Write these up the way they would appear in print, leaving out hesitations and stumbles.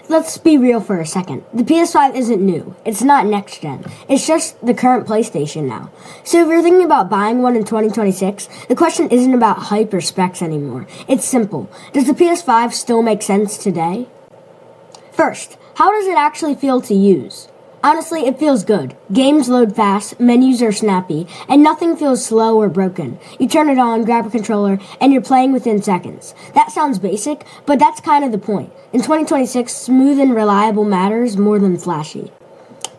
Let's be real for a second. The PS5 isn't new. It's not next gen. It's just the current PlayStation now. So if you're thinking about buying one in 2026, the question isn't about hype or specs anymore. It's simple. Does the PS5 still make sense today? First, how does it actually feel to use? Honestly, it feels good. Games load fast, menus are snappy, and nothing feels slow or broken. You turn it on, grab a controller, and you're playing within seconds. That sounds basic, but that's kind of the point. In 2026, smooth and reliable matters more than flashy.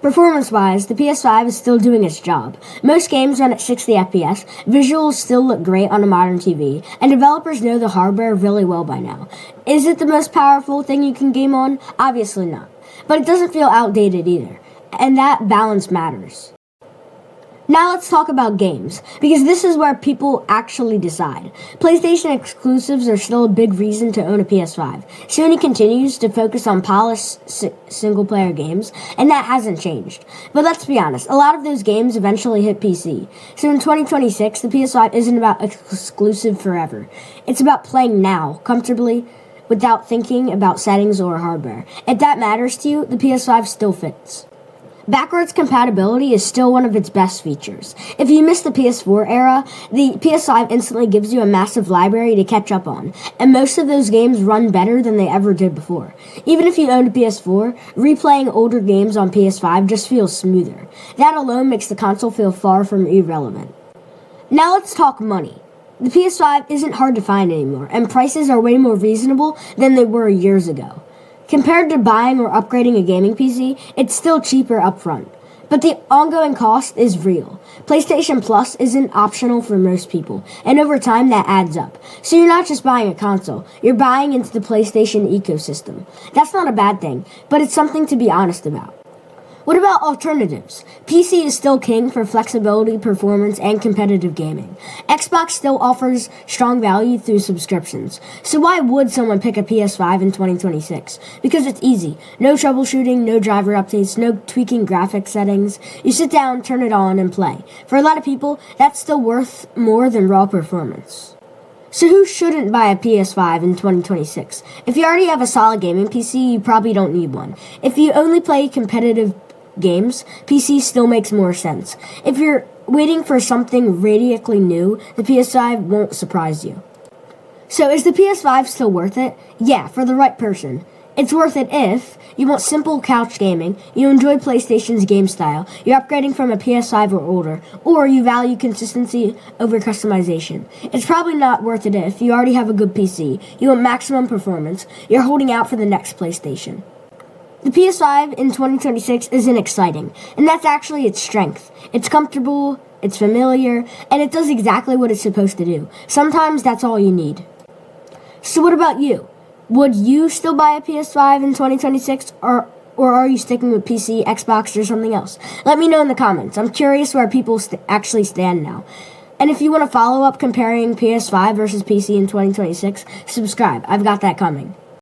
Performance-wise, the PS5 is still doing its job. Most games run at 60 FPS, visuals still look great on a modern TV, and developers know the hardware really well by now. Is it the most powerful thing you can game on? Obviously not. But it doesn't feel outdated either. And that balance matters. Now let's talk about games, because this is where people actually decide. PlayStation exclusives are still a big reason to own a PS5. Sony continues to focus on polished single-player games, and that hasn't changed. But let's be honest, a lot of those games eventually hit PC. So in 2026, the PS5 isn't about exclusive forever. It's about playing now, comfortably, without thinking about settings or hardware. If that matters to you, the PS5 still fits. Backwards compatibility is still one of its best features. If you missed the PS4 era, the PS5 instantly gives you a massive library to catch up on, and most of those games run better than they ever did before. Even if you owned a PS4, replaying older games on PS5 just feels smoother. That alone makes the console feel far from irrelevant. Now let's talk money. The PS5 isn't hard to find anymore, and prices are way more reasonable than they were years ago. Compared to buying or upgrading a gaming PC, it's still cheaper upfront. But the ongoing cost is real. PlayStation Plus isn't optional for most people, and over time that adds up. So you're not just buying a console, you're buying into the PlayStation ecosystem. That's not a bad thing, but it's something to be honest about. What about alternatives? PC is still king for flexibility, performance, and competitive gaming. Xbox still offers strong value through subscriptions. So why would someone pick a PS5 in 2026? Because it's easy. No troubleshooting, no driver updates, no tweaking graphics settings. You sit down, turn it on, and play. For a lot of people, that's still worth more than raw performance. So who shouldn't buy a PS5 in 2026? If you already have a solid gaming PC, you probably don't need one. If you only play competitive games, PC still makes more sense. If you're waiting for something radically new, the PS5 won't surprise you. So is the PS5 still worth it? Yeah, for the right person. It's worth it if you want simple couch gaming, you enjoy PlayStation's game style, you're upgrading from a PS5 or older, or you value consistency over customization. It's probably not worth it if you already have a good PC, you want maximum performance, you're holding out for the next PlayStation. The PS5 in 2026 isn't exciting, and that's actually its strength. It's comfortable, it's familiar, and it does exactly what it's supposed to do. Sometimes that's all you need. So what about you? Would you still buy a PS5 in 2026, or are you sticking with PC, Xbox, or something else? Let me know in the comments. I'm curious where people actually stand now. And if you want to follow up comparing PS5 versus PC in 2026, subscribe. I've got that coming.